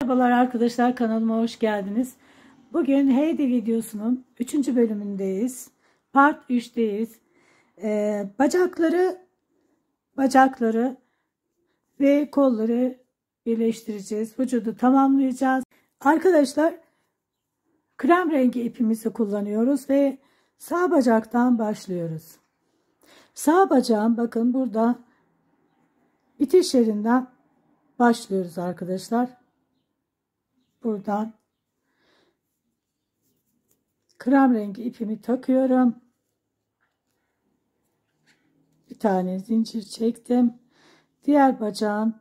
Merhabalar arkadaşlar, kanalıma hoş geldiniz. Bugün Heidi videosunun 3. bölümündeyiz. Part 3'teyiz. Bacakları ve kolları birleştireceğiz. Vücudu tamamlayacağız. Arkadaşlar krem rengi ipimizi kullanıyoruz ve sağ bacaktan başlıyoruz. Sağ bacağım bakın burada bitiş yerinden başlıyoruz arkadaşlar. Buradan krem rengi ipimi takıyorum. Bir tane zincir çektim. Diğer bacağın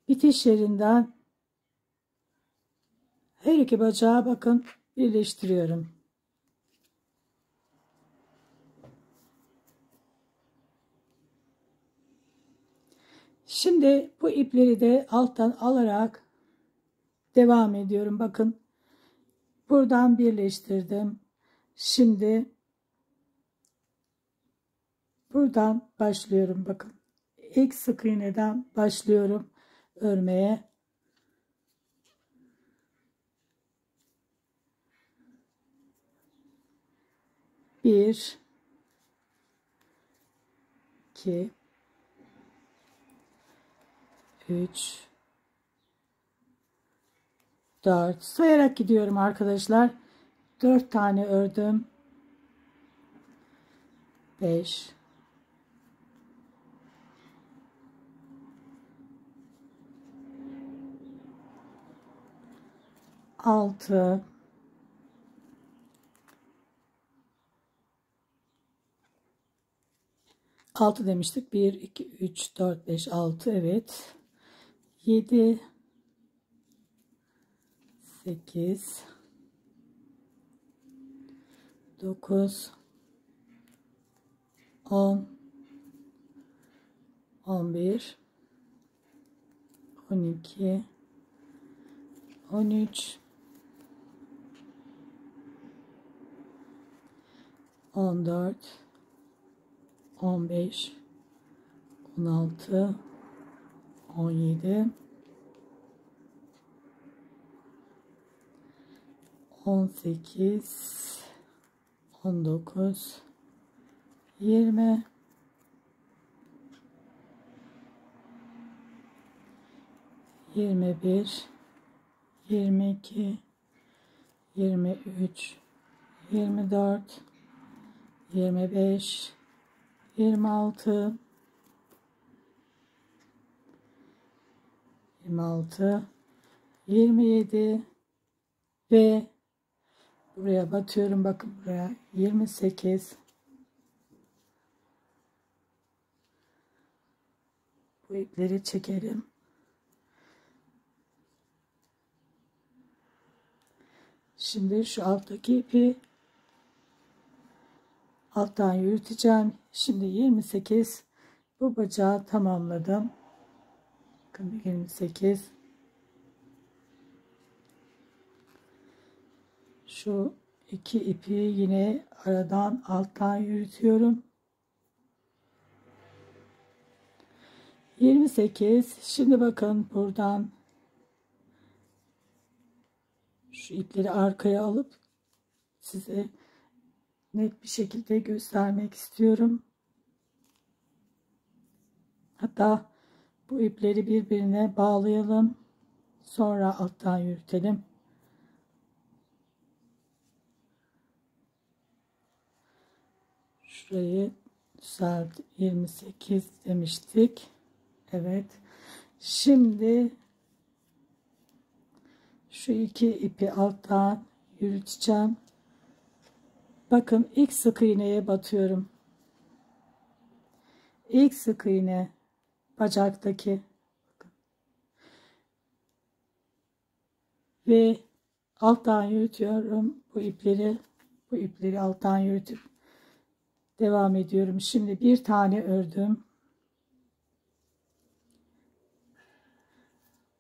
bitiş yerinden her iki bacağı bakın birleştiriyorum. Şimdi bu ipleri de alttan alarak devam ediyorum. Bakın buradan birleştirdim. Şimdi buradan başlıyorum. Bakın ilk sık iğneden başlıyorum örmeye. Bir, iki, üç, 4 sayarak gidiyorum arkadaşlar. 4 tane ördüm. 5, 6, 6 demiştik. 1, 2, 3, 4, 5, 6. Evet. 7, 8, 9, 10, 11, 12, 13, 14, 15, 16, 17, 18, 19, 20, 21, 22, 23, 24, 25, 26, 27 ve buraya batıyorum. Bakın buraya 28. Bu ipleri çekelim. Şimdi şu alttaki ipi alttan yürüteceğim. Şimdi 28 bu bacağı tamamladım. Bakın 28. Şu iki ipi yine aradan alttan yürütüyorum. 28. Şimdi bakın buradan şu ipleri arkaya alıp size net bir şekilde göstermek istiyorum. Hatta bu ipleri birbirine bağlayalım. Sonra alttan yürütelim. Şurayı düzelt 28 demiştik. Evet. Şimdi şu iki ipi alttan yürüteceğim. Bakın ilk sık iğneye batıyorum. İlk sık iğne bacaktaki ve alttan yürütüyorum bu ipleri alttan yürütüp devam ediyorum. Şimdi bir tane ördüm.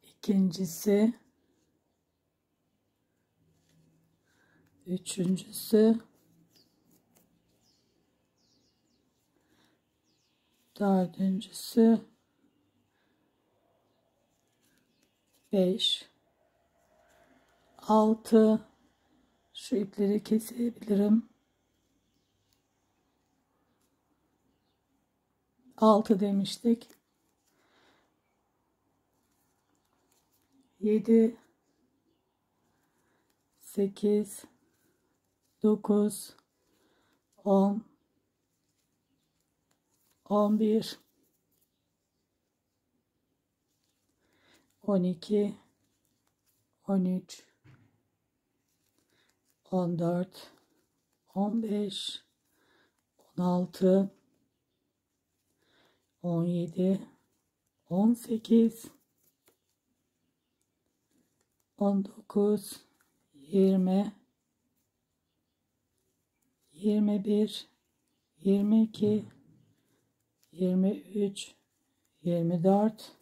İkincisi, üçüncüsü, dördüncüsü, 5, 6, şu ipleri kesebilirim. 6 demiştik. 7, 8, 9, 10, 11, 12, 13, 14, 15, 16, 17, 18, 19, 20, 21, 22, 23, 24,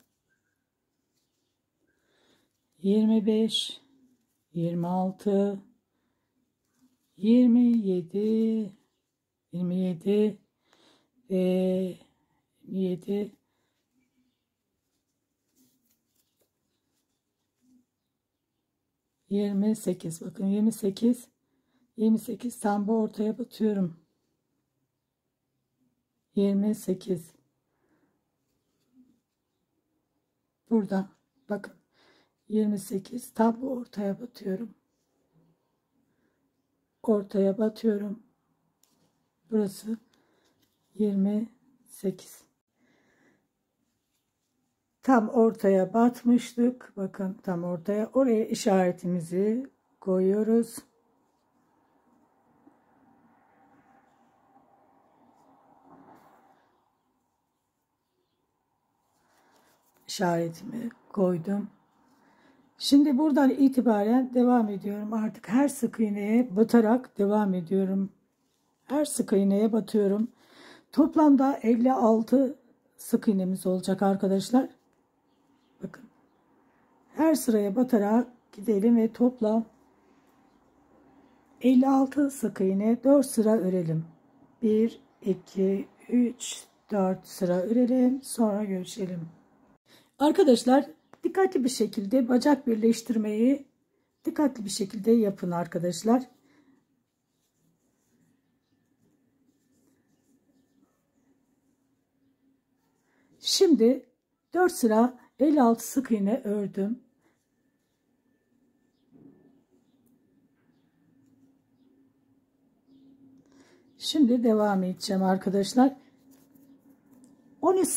25, 26, 27, 27 ve 27, 28. Bakın 28, 28 tam bu ortaya batıyorum. 28. Burada bakın 28 tam bu ortaya batıyorum. Ortaya batıyorum. Burası 28. Tam ortaya batmıştık. Bakın tam ortaya. Oraya işaretimizi koyuyoruz. İşaretimi koydum. Şimdi buradan itibaren devam ediyorum. Artık her sık iğneye batarak devam ediyorum. Her sık iğneye batıyorum. Toplamda 56 sık iğnemiz olacak arkadaşlar. Bakın. Her sıraya batarak gidelim ve toplam 56 sık iğne 4 sıra örelim. 1, 2, 3, 4 sıra örelim. Sonra görüşelim. Arkadaşlar dikkatli bir şekilde bacak birleştirmeyi dikkatli bir şekilde yapın arkadaşlar. Şimdi 4 sıra 56 sık iğne ördüm. Şimdi devam edeceğim arkadaşlar. 13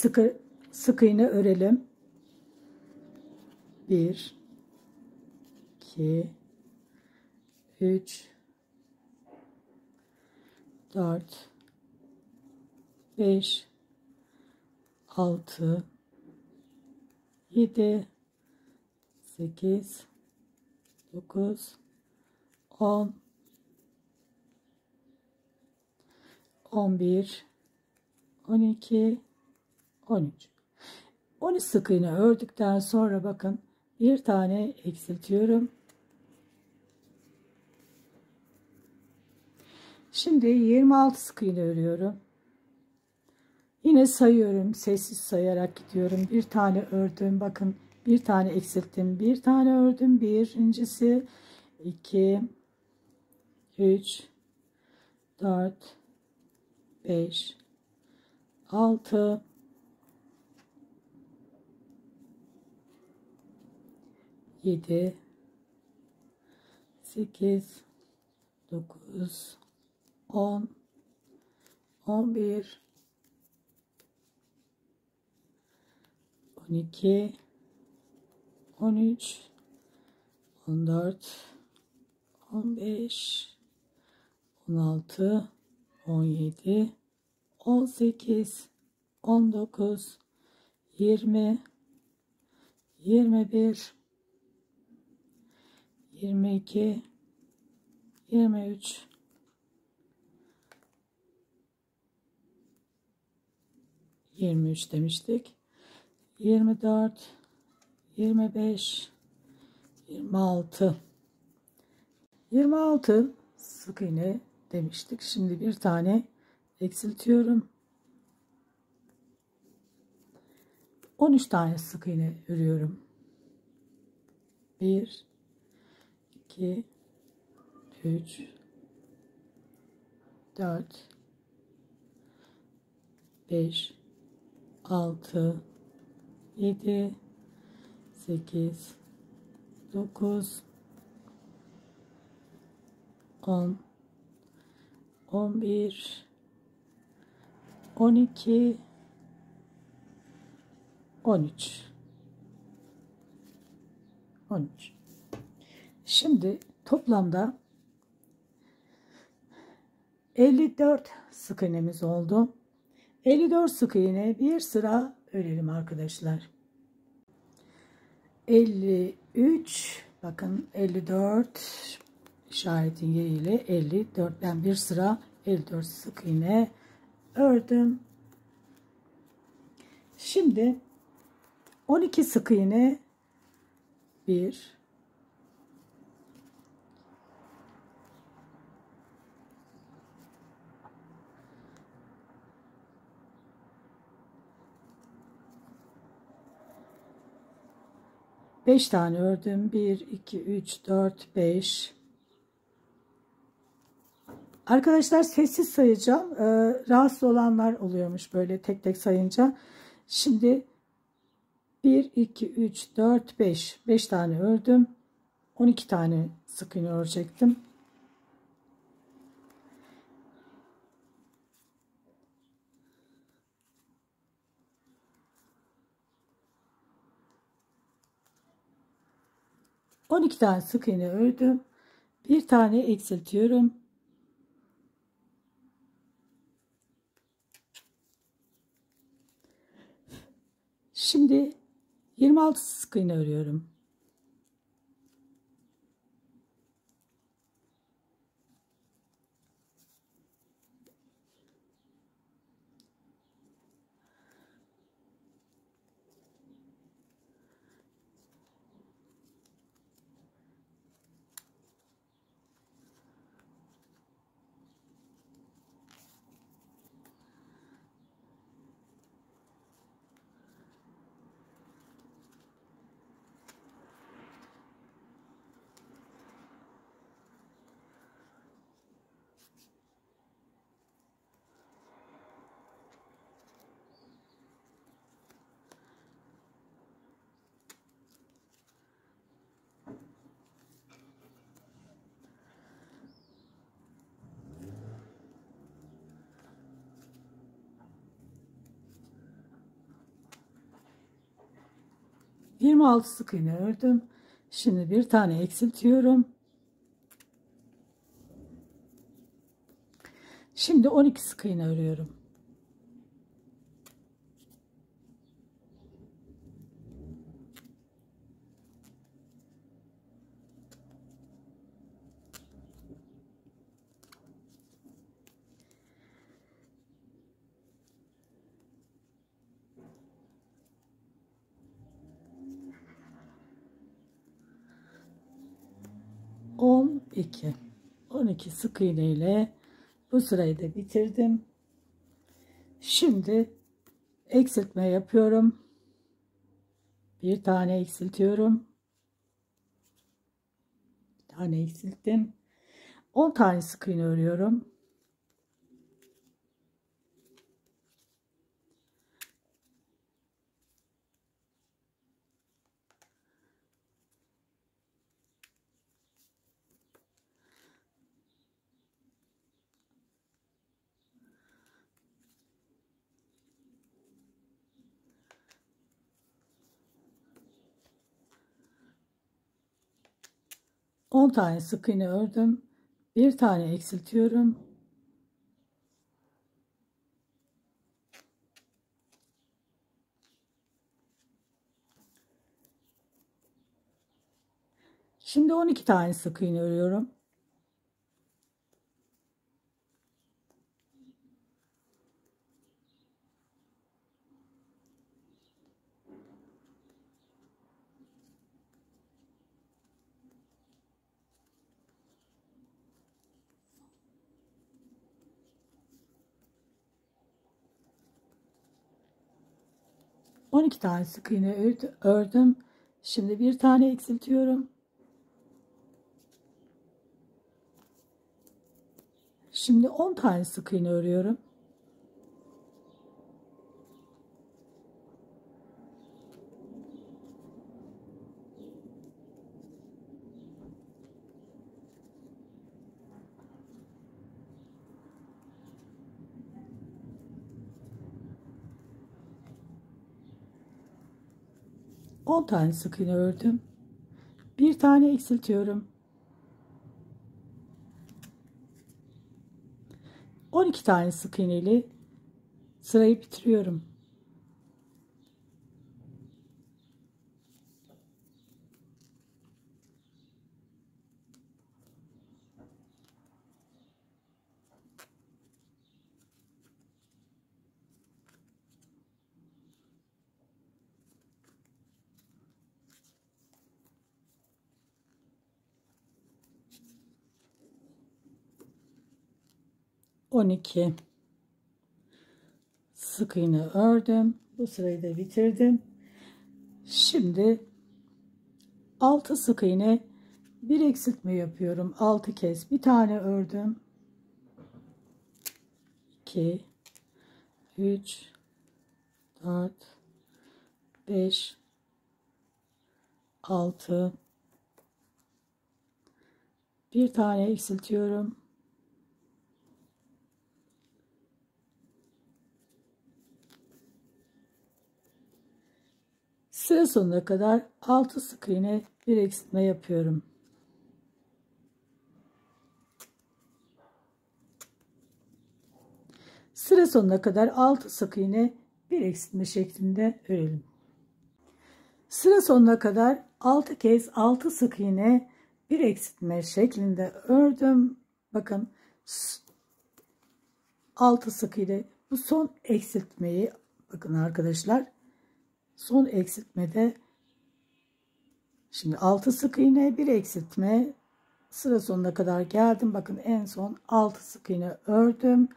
sık iğne örelim. 1, 2, 3, 4, 5, 6, 7, 8, 9, 10, 11, 12, 13. 13 sık iğne ördükten sonra bakın bir tane eksiltiyorum. Şimdi 26 sık iğne örüyorum. Yine sayıyorum. Sessiz sayarak gidiyorum. Bir tane ördüm. Bakın bir tane eksilttim. Bir tane ördüm. Birincisi 2, 3, 4, 5, 6, 7, 8, 9, 10, 11, 12, 13, 14, 15, 16, 17, 18, 19, 20, 21, 22, 23, 23 demiştik. 24, 25, 26. 26 sık iğne demiştik. Şimdi bir tane eksiltiyorum. 13 tane sık iğne örüyorum. 1 2 3 4 5 6 7 8 9 10 11 12 13 13. Şimdi toplamda 54 sık iğnemiz oldu. 54 sık iğne bir sıra örelim arkadaşlar. 53, bakın 54 işaretin yeriyle 54'ten bir sıra 54 sık iğne ördüm. Şimdi 12 sık iğne 1 5 tane ördüm. 1 2 3 4 5. Arkadaşlar sessiz sayacağım. Rahatsız olanlar oluyormuş böyle tek tek sayınca. Şimdi 1 2 3 4 5. 5 tane ördüm. 12 tane sık iğne örecektim. On iki tane sık iğne ördüm. Bir tane eksiltiyorum. Şimdi 26 sık iğne örüyorum. Yirmi altı sık iğne ördüm. Şimdi bir tane eksiltiyorum. Şimdi 12 sık iğne örüyorum. On iki. 12 sık iğne ile bu sırayı da bitirdim. Şimdi eksiltme yapıyorum. Bir tane eksiltiyorum. Bir tane eksilttim. 10 tane sık iğne örüyorum. On tane sık iğne ördüm. Bir tane eksiltiyorum. Şimdi 12 tane sık iğne örüyorum. On iki tane sık iğne ördüm. Şimdi bir tane eksiltiyorum. Şimdi 10 tane sık iğne örüyorum. On tane sık iğne ördüm. Bir tane eksiltiyorum. 12 tane sık iğneli sırayı bitiriyorum. On iki sık iğne ördüm. Bu sırayı da bitirdim. Şimdi 6 sık iğne bir eksiltme yapıyorum. 6 kez bir tane ördüm. 2 3 4 5 6 bir tane eksiltiyorum. Sıra sonuna kadar 6 sık iğne bir eksiltme yapıyorum. Sıra sonuna kadar 6 sık iğne bir eksiltme şeklinde örelim. Sıra sonuna kadar 6 kez 6 sık iğne bir eksiltme şeklinde ördüm. Bakın 6 sık iğne, bu son eksiltmeyi bakın arkadaşlar, son eksiltmede şimdi 6 sık iğne bir eksiltme, sıra sonuna kadar geldim. Bakın en son 6 sık iğne ördüm.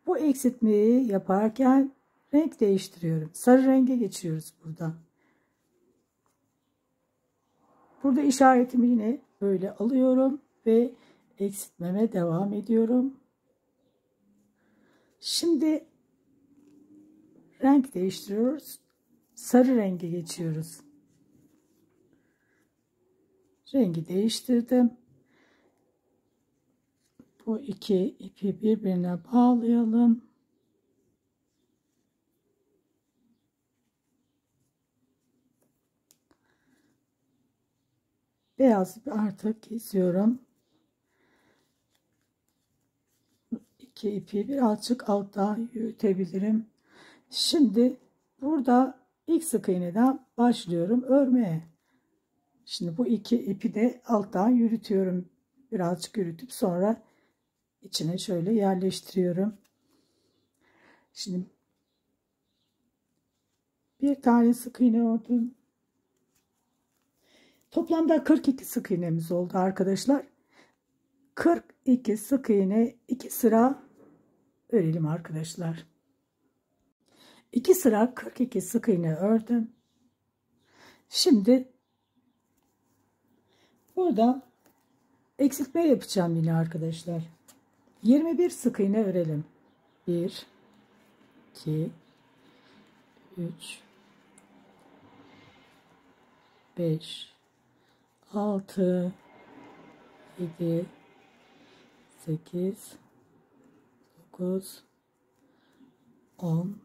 Bu eksiltmeyi yaparken renk değiştiriyorum. Sarı renge geçiyoruz burada. Burada işaretimi yine böyle alıyorum ve eksiltmeme devam ediyorum. Şimdi renk değiştiriyoruz. Sarı renge geçiyoruz. Rengi değiştirdim. Bu iki ipi birbirine bağlayalım. Beyaz ipi artık kesiyorum. İki ipi birazcık alttan yürütebilirim. Şimdi burada ilk sık iğneden başlıyorum örmeye. Şimdi bu iki ipi de alttan yürütüyorum. Birazcık yürütüp sonra içine şöyle yerleştiriyorum. Şimdi bir tane sık iğne ördüm. Toplamda 42 sık iğnemiz oldu arkadaşlar. 42 sık iğne 2 sıra örelim arkadaşlar. 2 sıra 42 sık iğne ördüm. Şimdi burada eksiltme yapacağım yine arkadaşlar. 21 sık iğne örelim. 1 2 3 5 6 7 8 9 10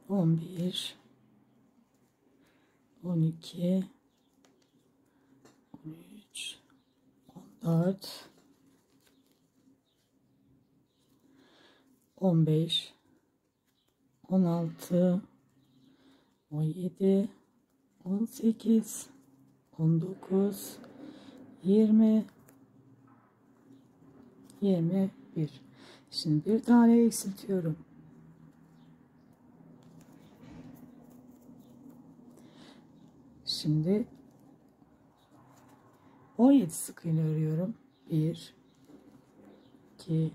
11 12 13 14 15 16 17 18 19 20 21. Şimdi bir tane eksiltiyorum. Şimdi 17 sık iğne örüyorum. 1 2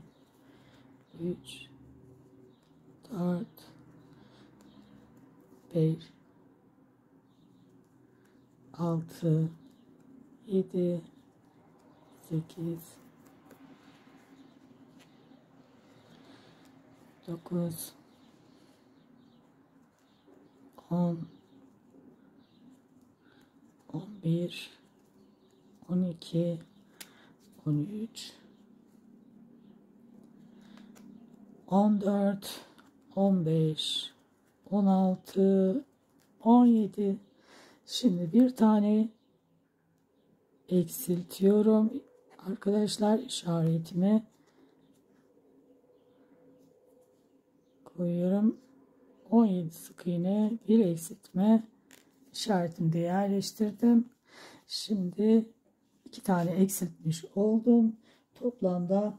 3 4 5, 6, 7, 8, 9, 10, 11, 12, 13, 14, 15, 16, 17. Şimdi bir tane eksiltiyorum arkadaşlar, işaretimi koyuyorum. 17 sık iğne, bir eksiltme, işaretimi de yerleştirdim. Şimdi 2 tane eksiltmiş oldum. Toplamda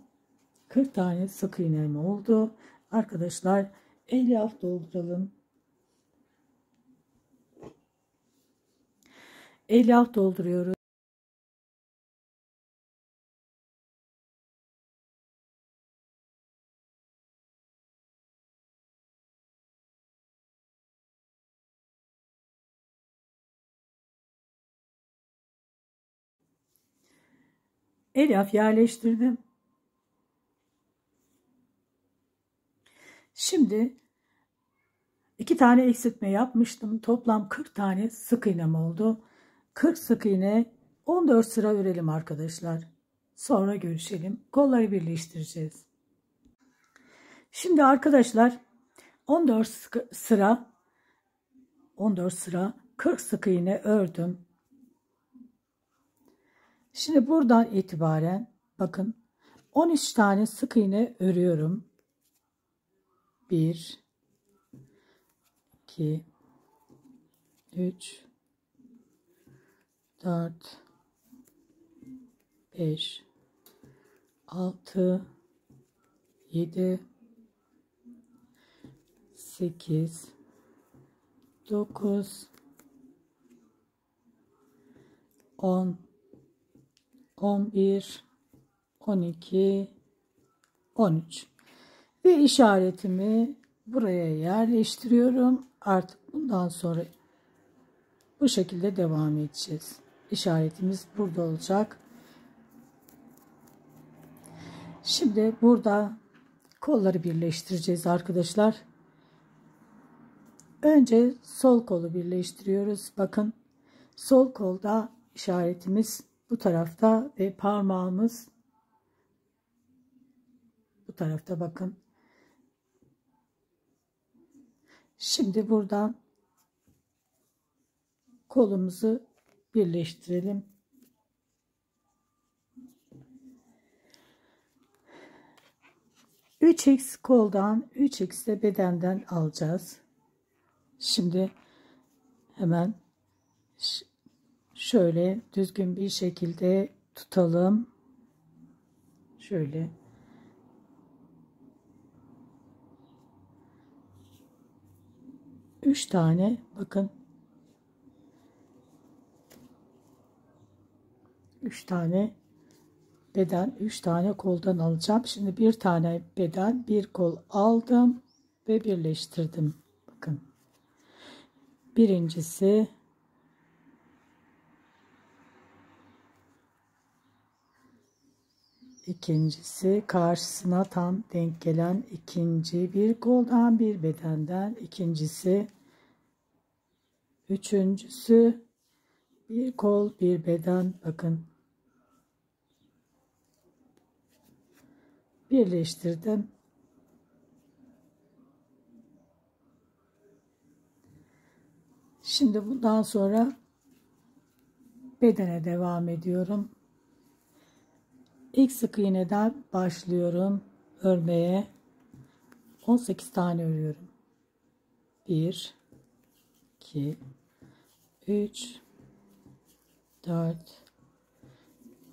40 tane sık iğnem oldu. Arkadaşlar elyaf dolduralım. Elyaf dolduruyoruz. Elyaf yerleştirdim. Şimdi 2 tane eksiltme yapmıştım. Toplam 40 tane sık iğnem oldu. 40 sık iğne 14 sıra örelim arkadaşlar. Sonra görüşelim. Kolları birleştireceğiz. Şimdi arkadaşlar 14 sıra 40 sık iğne ördüm. Şimdi buradan itibaren bakın 13 tane sık iğne örüyorum. 1, 2, 3, 4, 5, 6, 7, 8, 9, 10, 11, 12, 13 ve işaretimi buraya yerleştiriyorum. Artık bundan sonra bu şekilde devam edeceğiz. İşaretimiz burada olacak. Şimdi burada kolları birleştireceğiz arkadaşlar. Önce sol kolu birleştiriyoruz. Bakın sol kolda işaretimiz bu tarafta ve parmağımız bu tarafta, bakın. Şimdi buradan kolumuzu birleştirelim. Üç x koldan 3x de bedenden alacağız. Şimdi hemen şöyle düzgün bir şekilde tutalım. Şöyle. Üç tane, bakın. 3 tane beden, 3 tane koldan alacağım. Şimdi bir tane beden, bir kol aldım ve birleştirdim. Bakın. Birincisi, ikincisi, karşısına tam denk gelen ikinci, bir koldan bir bedenden, ikincisi, üçüncüsü, bir kol bir beden, bakın. Birleştirdim. Şimdi bundan sonra bedene devam ediyorum. İlk sık iğneden başlıyorum örmeye. 18 tane örüyorum. 1, 2, 3, 4,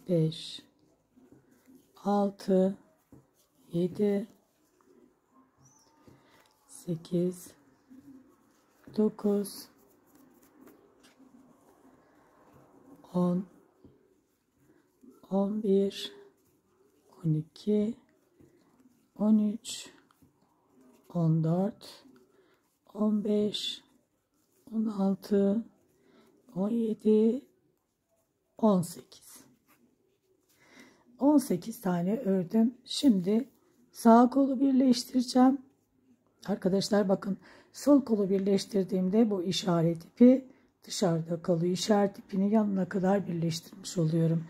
5, 6, 7, 8, 9, 10, 11, 12, 13, 14, 15, 16, 17, 18. 18 tane ördüm. Şimdi sağ kolu birleştireceğim. Arkadaşlar bakın, sol kolu birleştirdiğimde bu işaret ipi dışarıda kalıyor. İşaret ipini yanına kadar birleştirmiş oluyorum.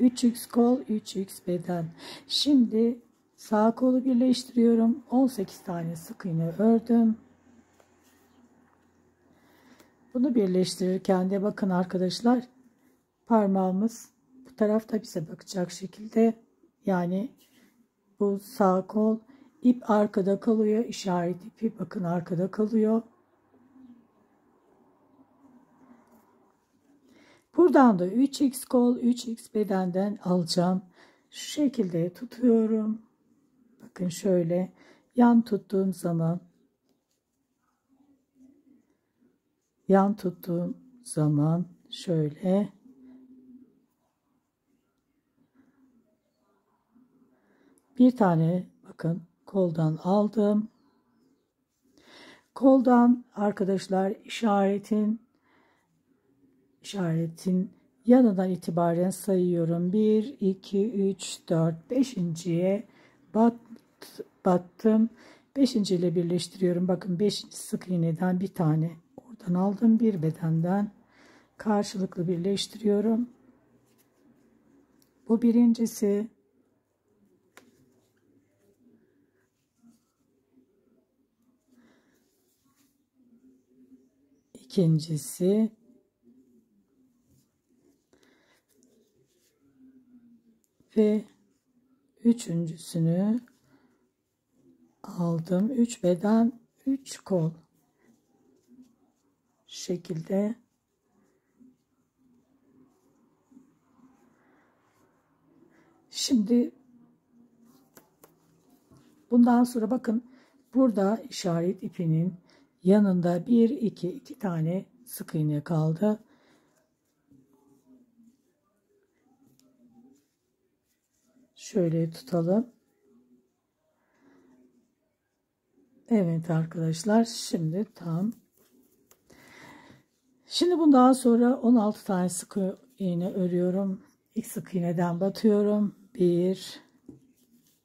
3x kol, 3x beden. Şimdi sağ kolu birleştiriyorum. 18 tane sık iğne ördüm. Bunu birleştirirken de bakın arkadaşlar, parmağımız bu tarafta bize bakacak şekilde, yani bu sağ kol, ip arkada kalıyor. İşaret ipi bakın arkada kalıyor. Buradan da 3x kol, 3x bedenden alacağım. Şu şekilde tutuyorum. Bakın şöyle yan tuttuğum zaman şöyle bir tane bakın koldan aldım. Koldan arkadaşlar işaretin yanından itibaren sayıyorum. 1, 2, 3, 4, 5.'ye battım. 5. ile birleştiriyorum. Bakın 5. sık iğneden bir tane oradan aldım. Bir bedenden karşılıklı birleştiriyorum. Bu birincisi. İkincisi. Ve üçüncüsünü aldım. 3 beden, 3 kol. Şu şekilde. Şimdi bundan sonra bakın, burada işaret ipinin yanında 1, 2 tane sık iğne kaldı. Şöyle tutalım. Evet arkadaşlar, şimdi tam. Şimdi bundan sonra 16 tane sık iğne örüyorum. İlk sık iğneden batıyorum. 1,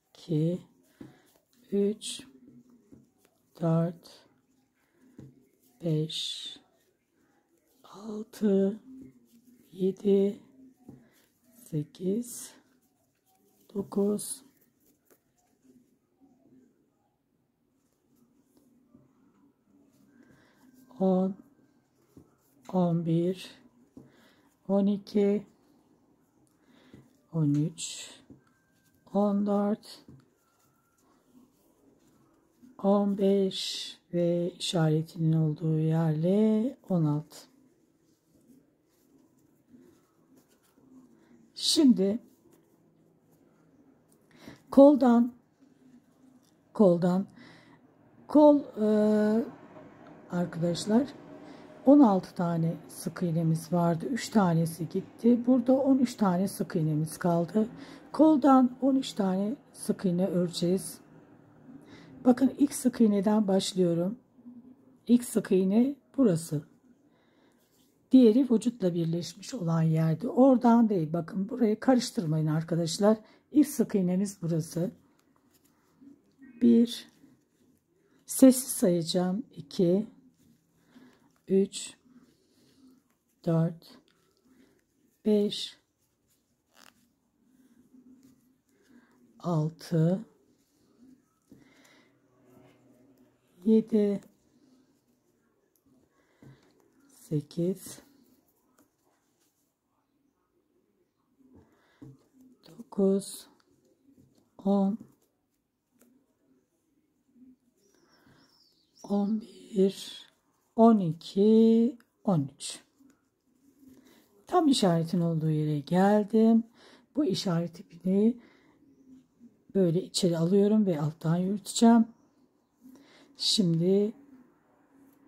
2, 3, 4, 5, 6, 7, 8, 9, 10, 11, 12, 13, 14, 15 ve işaretinin olduğu yerle 16. Şimdi kol arkadaşlar 16 tane sık iğnemiz vardı. 3 tanesi gitti. Burada 13 tane sık iğnemiz kaldı. Koldan 13 tane sık iğne öreceğiz. Bakın ilk sık iğneden başlıyorum. İlk sık iğne burası. Diğeri vücutla birleşmiş olan yerde. Oradan değil. Bakın burayı karıştırmayın arkadaşlar. İlk sık iğnemiz burası. 1, sessiz sayacağım. 2, 3, 4, 5, 6, 7, 8, 9, 10, 11, 12, 13. Tam işaretin olduğu yere geldim. Bu işaret ipini böyle içeri alıyorum ve alttan yürüteceğim. Şimdi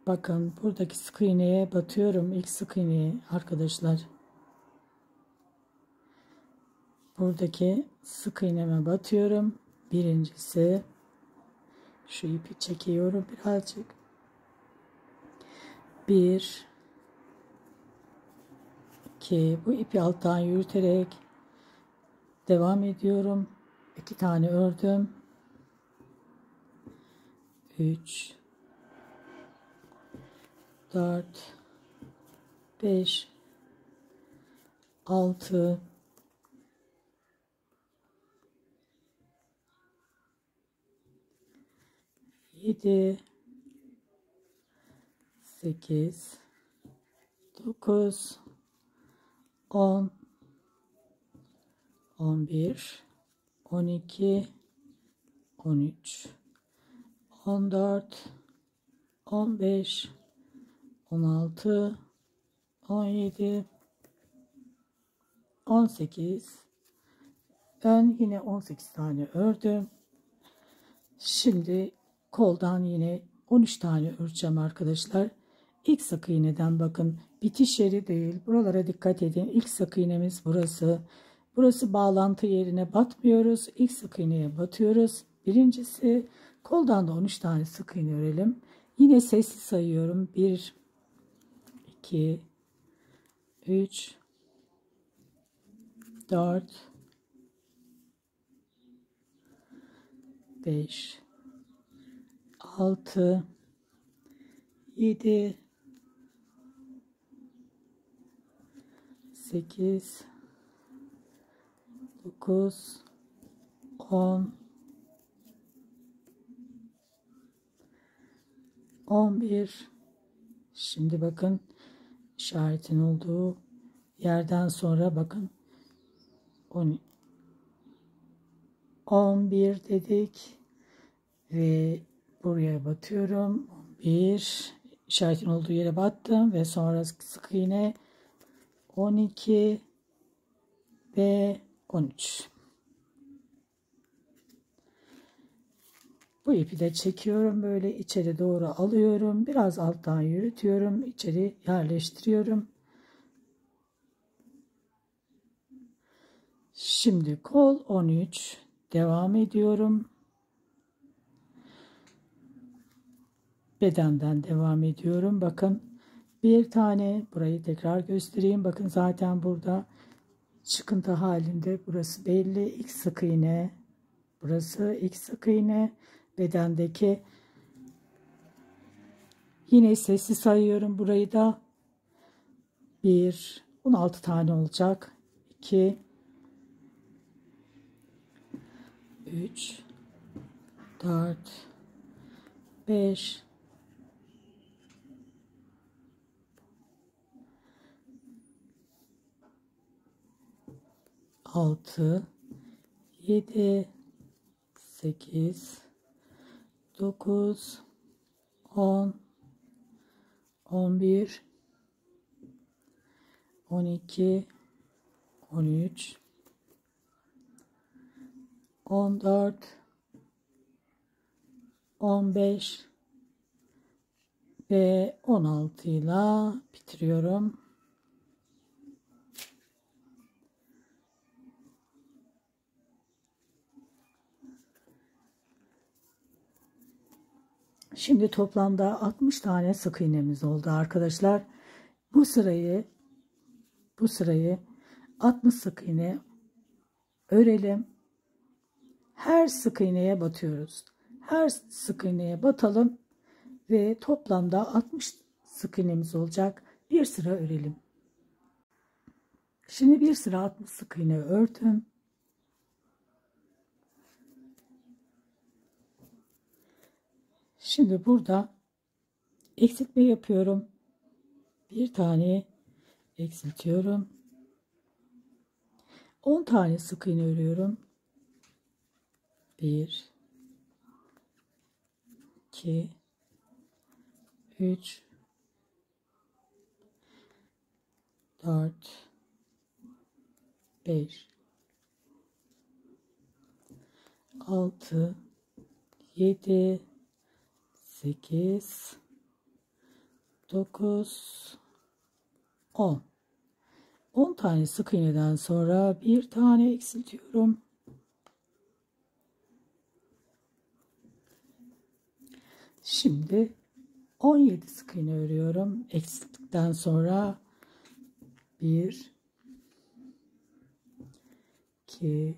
bakın buradaki sık iğneye batıyorum. İlk sık iğneye arkadaşlar. Buradaki sık iğneme batıyorum. Birincisi. Şu ipi çekiyorum birazcık. 1 2, bu ipi alttan yürüterek devam ediyorum. 2 tane ördüm. 3 4 5 6 7 8 9 10 11 12 13 14 15 16 17 18, ön yine 18 tane ördüm. Şimdi koldan yine 13 tane öreceğim arkadaşlar. İlk sık iğneden bakın, bitiş yeri değil, buralara dikkat edin. İlk sık iğnemiz burası. Burası bağlantı yerine batmıyoruz. İlk sık iğneye batıyoruz. Birincisi, koldan da 13 tane sık iğne örelim. Yine sessiz sayıyorum. 1 2 3 4 5 6 7 8 9 10 11. Şimdi bakın, işaretin olduğu yerden sonra bakın 10, 11 dedik ve buraya batıyorum. 11, işaretin olduğu yere battım ve sonra sık iğne 12 ve 13. Bu ipi de çekiyorum, böyle içeri doğru alıyorum. Biraz alttan yürütüyorum, içeri yerleştiriyorum. Şimdi kol 13, devam ediyorum. Bedenden devam ediyorum. Bakın, bir tane, burayı tekrar göstereyim. Bakın zaten burada çıkıntı halinde, burası belli. İlk sık iğne, burası ilk sık iğne. Bedendeki, yine sessiz sayıyorum burayı da. 1, 16 tane olacak. 2 3 4 5 6 7 8 9 10 11 12 13 14 15 ve 16 ile bitiriyorum. Şimdi toplamda 60 tane sık iğnemiz oldu arkadaşlar. Bu sırayı 60 sık iğne örelim. Her sık iğneye batıyoruz. Her sık iğneye batalım ve toplamda 60 sık iğnemiz olacak. Bir sıra örelim. Şimdi bir sıra 60 sık iğne ördüm. Şimdi burada eksiltme yapıyorum. Bir tane eksiltiyorum. 10 tane sık iğne örüyorum. 1 2 3 4 5 6 7 8 9 10. 10 tane sık iğneden sonra bir tane eksiltiyorum. Şimdi 17 sık iğne örüyorum. Eksilttikten sonra 1 2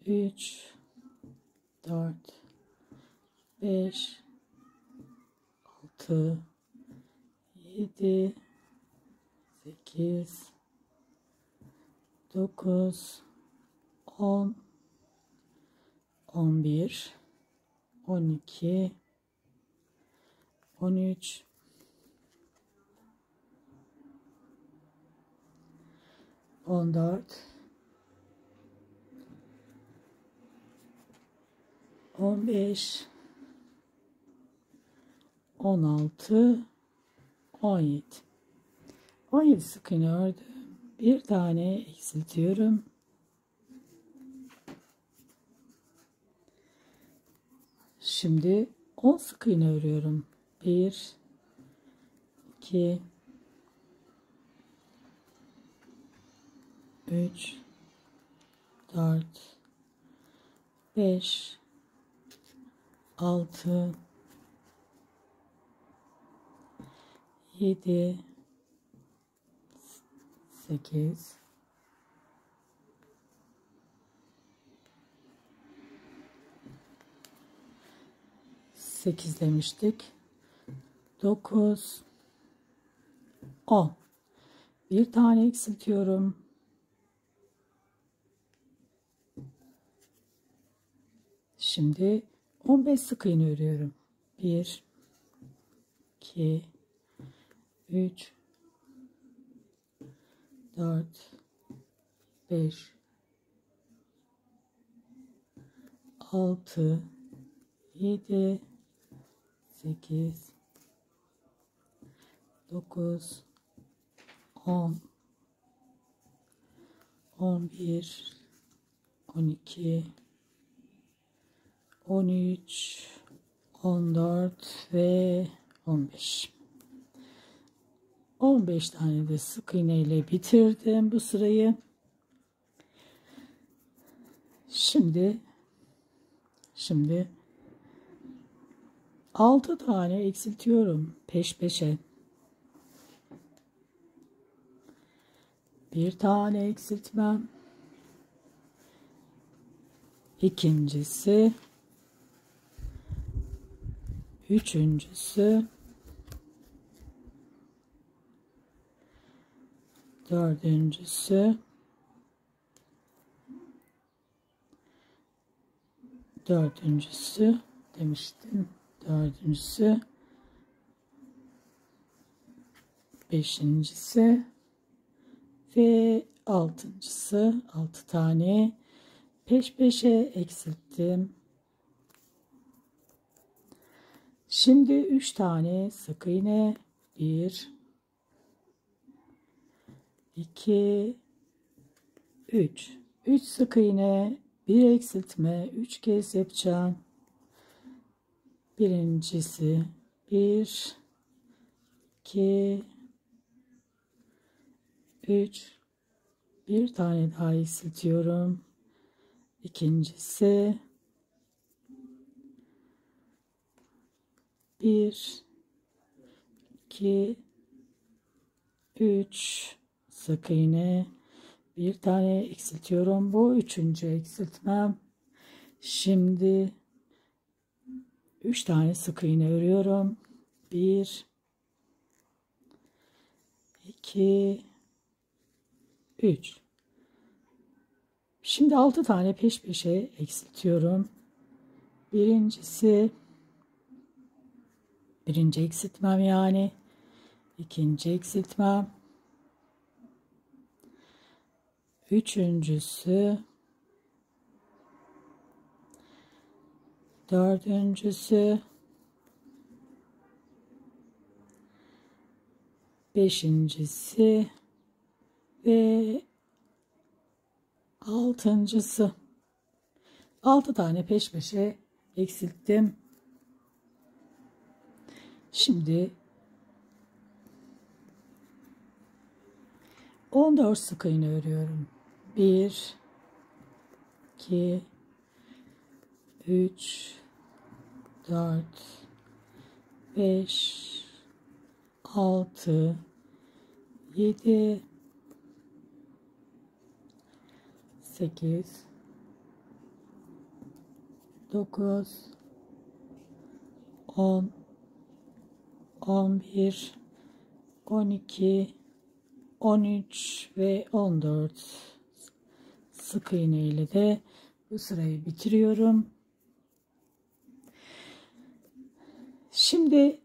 3 4 5 6 7 8 9 10 11 12 13 14 15 16 17 17 sık iğne ördüm. Bir tane eksiltiyorum. Şimdi 10 sık iğne örüyorum. 1 2 3 4 5 6 7 8 8 demiştik. 9 10. Bir tane eksiltiyorum. Şimdi 15 sık iğne örüyorum. 1 2 3 4 5 6 7 8 9 10 11 12 13 14 ve 15. 15 tane de sık iğne ile bitirdim bu sırayı. Şimdi 6 tane eksiltiyorum peş peşe. Bir tane eksiltmem. İkincisi, üçüncüsü, dördüncüsü, demiştim. Dördüncüsü, beşincisi ve altıncısı. 6 tane peş peşe eksilttim. Şimdi 3 tane sık iğne. 1 2 3. 3 sık iğne, 1 eksiltme, 3 kez yapacağım. Birincisi 1 2 3. Bir tane daha eksiltiyorum. İkincisi 1 2 3 sık iğne, bir tane eksiltiyorum. Bu üçüncü eksiltmem. Şimdi 3 tane sık iğne örüyorum. 1 2 3. Şimdi 6 tane peş peşe eksiltiyorum. Birinci eksiltmem yani. İkinci eksiltmem. Üçüncüsü. Dördüncüsü. Beşincisi. Ve altıncısı. 6 tane peş peşe eksilttim. Şimdi 14 sık iğne örüyorum. 1 2 3 4 5, 6, 7, 8, 9, 10, 11, 12, 13 ve 14 sık iğne ile de bu sırayı bitiriyorum. Şimdi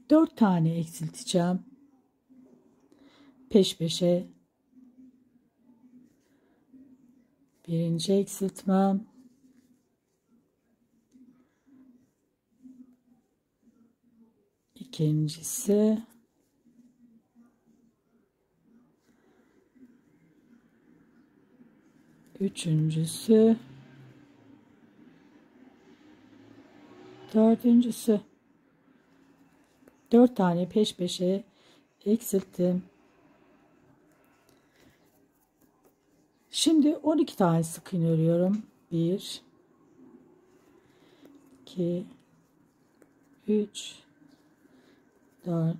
4 tane eksilteceğim. Peş peşe. Birinci eksiltmem. İkincisi. Üçüncüsü. Dördüncüsü. 4 tane peş peşe eksilttim. Şimdi 12 tane sık iğne örüyorum. 1, 2, 3, 4,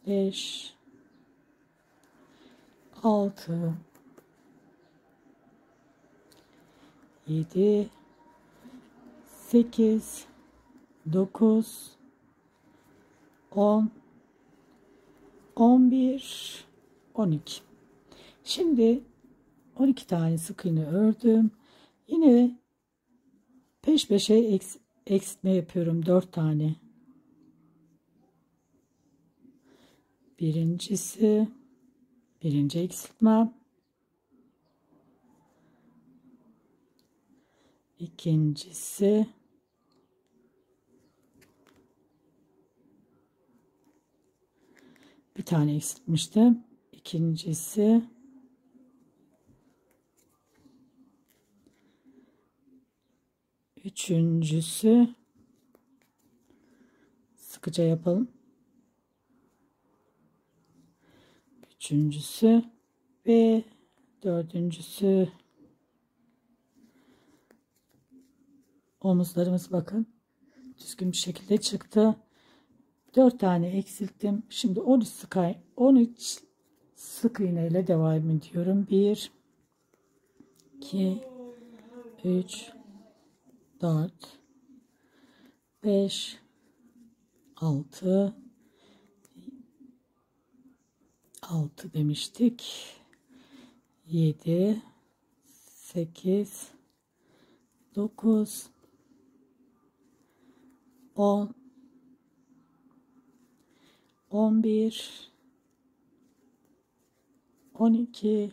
5, 6, 7, 8, 9, 10, 11, 12. Şimdi 12 tane sık iğne ördüm. Yine peş peşe eksiltme yapıyorum. 4 tane. Birincisi, birinci eksiltmem. İkincisi, bir tane eksiltmiştim. İkincisi, üçüncüsü, sıkıca yapalım. Üçüncüsü ve dördüncüsü. Omuzlarımız bakın düzgün bir şekilde çıktı. 4 tane eksilttim. Şimdi 13 sık iğne ile devam ediyorum. 1, 2, 3, 4, 5, 6 demiştik. 7, 8, 9, 10, 11, 12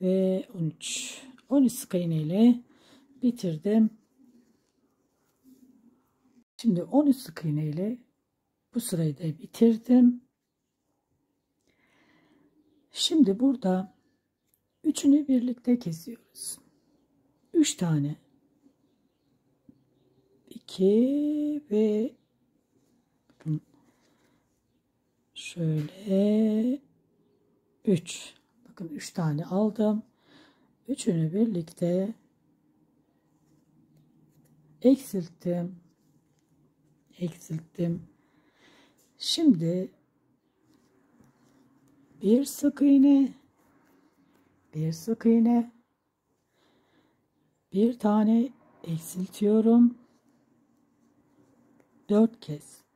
ve 13. 13 sık iğne ile bitirdim. Şimdi 13 sık iğne ile bu sırayı da bitirdim. Şimdi burada üçünü birlikte kesiyoruz. 3 tane. 2 ve şöyle 3. Bakın 3 tane aldım. Üçünü birlikte eksilttim. Şimdi bir sık iğne, bir tane eksiltiyorum. 4 kez.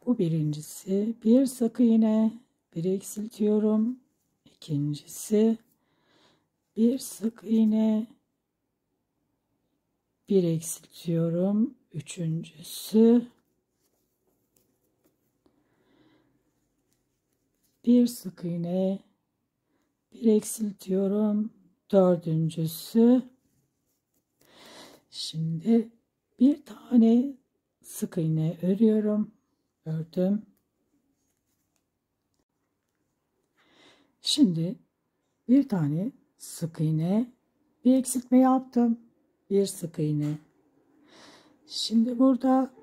Bu birincisi. Bir sık iğne, bir eksiltiyorum. İkincisi. Bir sık iğne, bir eksiltiyorum. Üçüncüsü. Bir sık iğne, bir eksiltiyorum. Dördüncüsü. Şimdi bir tane sık iğne örüyorum. Ördüm. Şimdi bir tane sık iğne, bir eksiltme yaptım. Bir sık iğne. Şimdi burada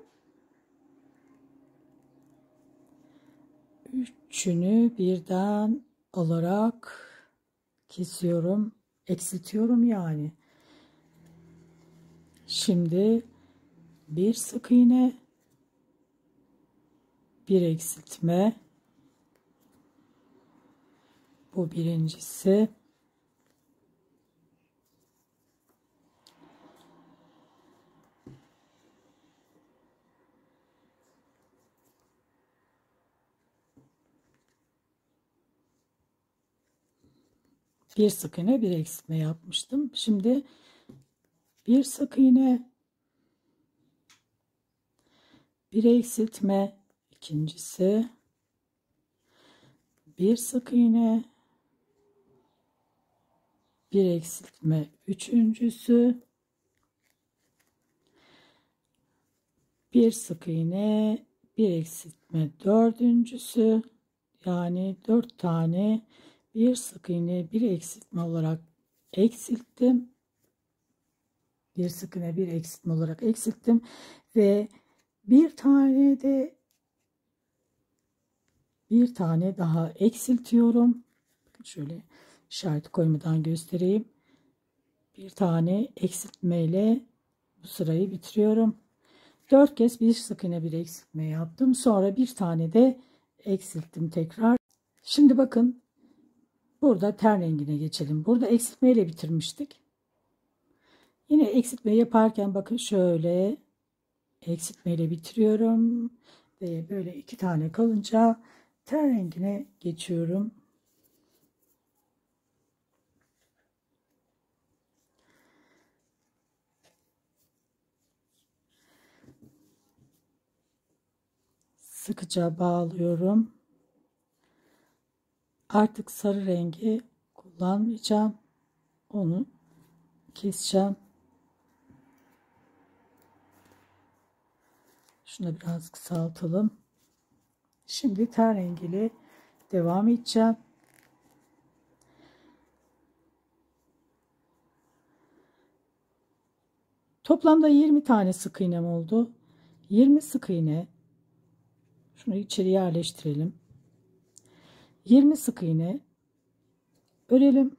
üçünü birden alarak kesiyorum. Eksiltiyorum yani. Şimdi bir sık iğne, bir eksiltme. Bu birincisi. Bir sık iğne, bir eksiltme yapmıştım. Şimdi bir sık iğne, bir eksiltme, ikincisi. Bir sık iğne, bir eksiltme, üçüncüsü. Bir sık iğne, bir eksiltme, dördüncüsü. Yani 4 tane bir sık iğne, bir eksiltme olarak eksilttim. Bir sık iğne, bir eksiltme olarak eksilttim ve bir tane daha eksiltiyorum. Şöyle işaret koymadan göstereyim. Bir tane eksiltmeyle bu sırayı bitiriyorum. 4 kez bir sık iğne, bir eksiltme yaptım. Sonra bir tane de eksilttim tekrar. Şimdi bakın, burada ten rengine geçelim. Burada eksiltmeyle bitirmiştik. Yine eksiltme yaparken bakın şöyle eksiltmeyle bitiriyorum. Ve böyle 2 tane kalınca ten rengine geçiyorum. Sıkıca bağlıyorum. Artık sarı rengi kullanmayacağım. Onu keseceğim. Şunu biraz kısaltalım. Şimdi ten rengiyle devam edeceğim. Toplamda 20 tane sık iğnem oldu. 20 sık iğne. Şunu içeri yerleştirelim. 20 sık iğne örelim.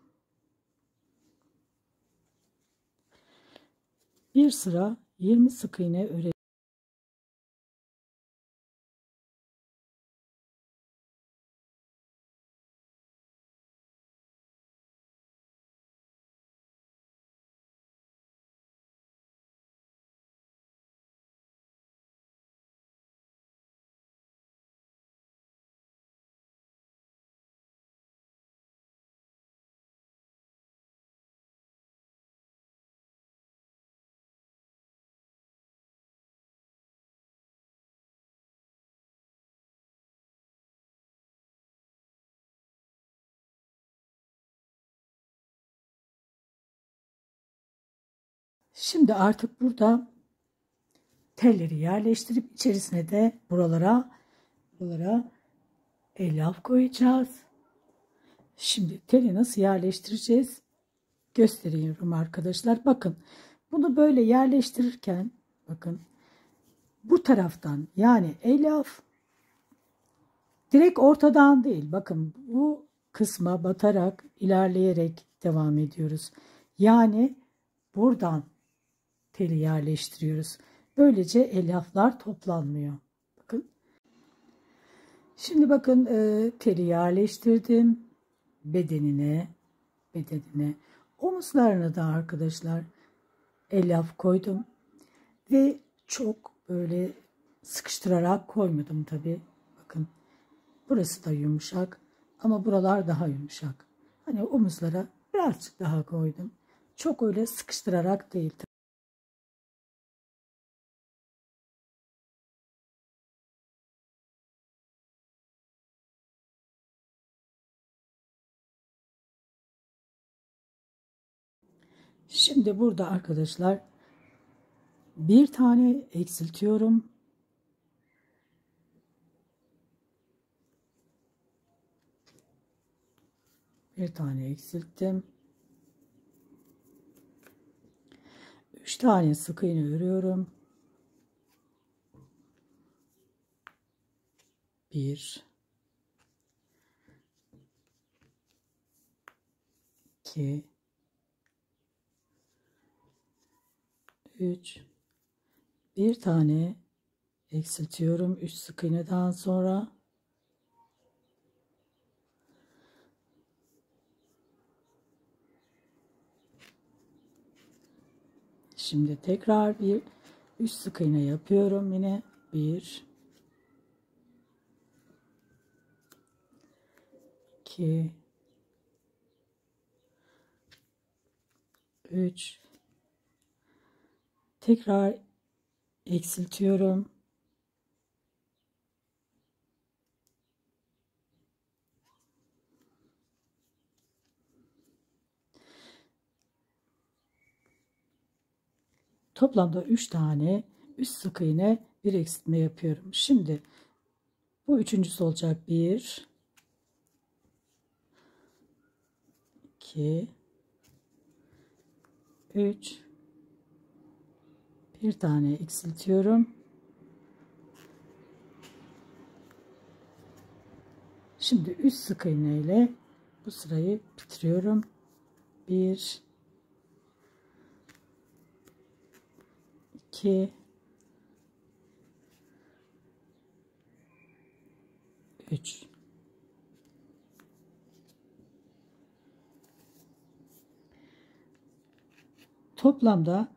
Bir sıra 20 sık iğne örelim. Şimdi artık burada telleri yerleştirip içerisine de buralara elyaf koyacağız. Şimdi teli nasıl yerleştireceğiz gösteriyorum arkadaşlar. Bakın, bunu böyle yerleştirirken bakın bu taraftan, yani elyaf direkt ortadan değil. Bakın bu kısma batarak ilerleyerek devam ediyoruz. Yani buradan teli yerleştiriyoruz. Böylece elyaflar toplanmıyor. Bakın. Şimdi bakın, teli yerleştirdim. Bedenine, omuzlarına da arkadaşlar elyaf koydum. Ve çok böyle sıkıştırarak koymadım tabi. Bakın, burası da yumuşak ama buralar daha yumuşak. Hani omuzlara birazcık daha koydum. Çok öyle sıkıştırarak değil. Şimdi burada arkadaşlar bir tane eksiltiyorum. Bir tane eksilttim. 3 tane sık iğne örüyorum. 1 2 3, bir tane eksiltiyorum 3 sık iğneden sonra. Şimdi tekrar bir 3 sık iğne yapıyorum yine. 1, 2, 3, tekrar eksiltiyorum. Toplamda 3 tane üst sık iğne, bir eksiltme yapıyorum. Şimdi bu üçüncüsü olacak. 1, 2, 3, bir tane eksiltiyorum. Şimdi üst sık iğne ile bu sırayı bitiriyorum. 1, 2, 3. Toplamda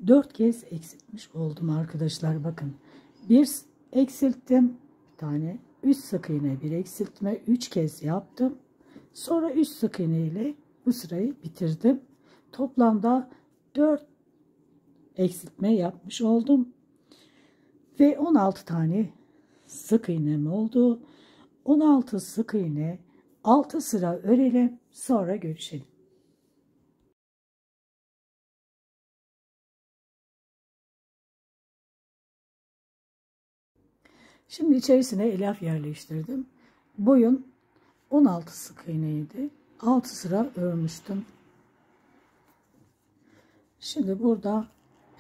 4 kez eksiltmiş oldum arkadaşlar. Bakın. Bir eksilttim. Bir tane. Üst sık iğne, bir eksiltme. 3 kez yaptım. Sonra üst sık iğne ile bu sırayı bitirdim. Toplamda 4 eksiltme yapmış oldum. Ve 16 tane sık iğnem oldu. 16 sık iğne 6 sıra örelim. Sonra görüşelim. Şimdi içerisine elyaf yerleştirdim. Boyun 16 sık iğneydi. 6 sıra örmüştüm. Şimdi burada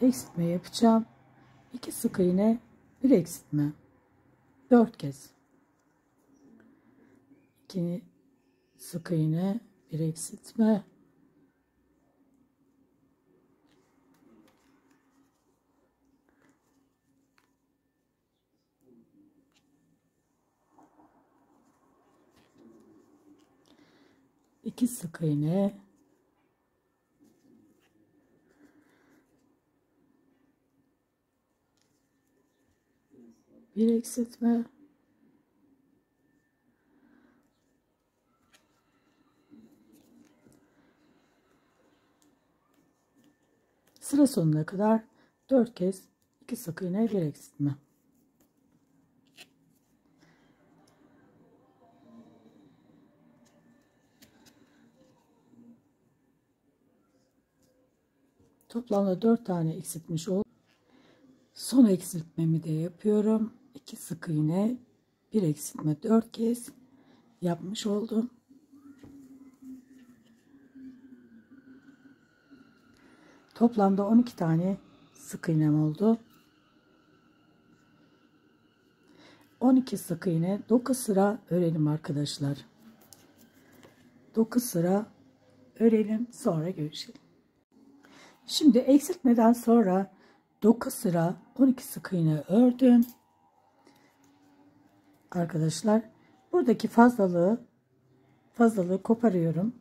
eksiltme yapacağım. 2 sık iğne, bir eksiltme. 4 kez. 2 sık iğne, bir eksiltme. İki sık iğne, bir eksiltme, sıra sonuna kadar 4 kez 2 sık iğne, bir eksiltme. Toplamda 4 tane eksiltmiş oldum. Son eksiltmemi de yapıyorum. 2 sık iğne, bir eksiltme, 4 kez yapmış oldum. Toplamda 12 tane sık iğnem oldu. 12 sık iğne, 9 sıra örelim arkadaşlar. 9 sıra örelim, sonra görüşelim. Şimdi eksiltmeden sonra 9 sıra 12 sık iğne ördüm. Arkadaşlar buradaki fazlalığı koparıyorum.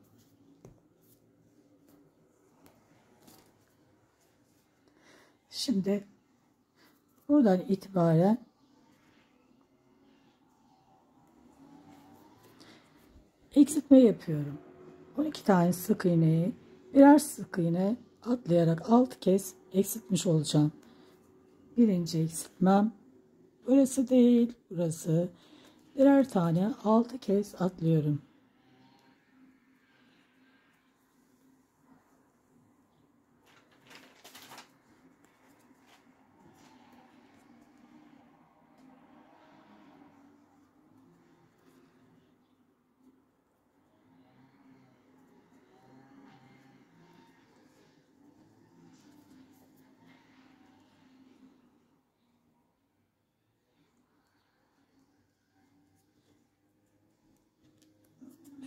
Şimdi buradan itibaren eksiltme yapıyorum. 12 tane sık iğneyi birer sık iğne atlayarak 6 kez eksiltmiş olacağım. Birinci eksiltmem burası değil, burası. Birer tane 6 kez atlıyorum.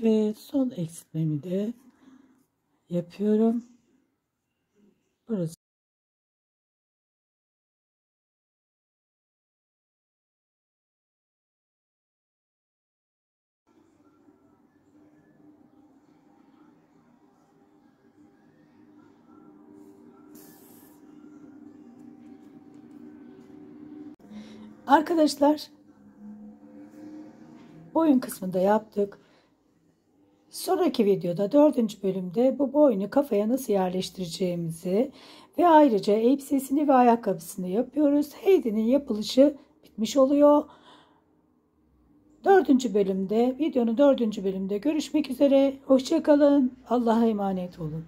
Ve son eksiltmemi de yapıyorum. Burası Arkadaşlar, boyun kısmında yaptık. Sonraki videoda 4. bölümde bu boynu kafaya nasıl yerleştireceğimizi ve ayrıca elbisesini ve ayakkabısını yapıyoruz. Heidi'nin yapılışı bitmiş oluyor. 4. bölümde, videonun 4. bölümde görüşmek üzere. Hoşça kalın. Allah'a emanet olun.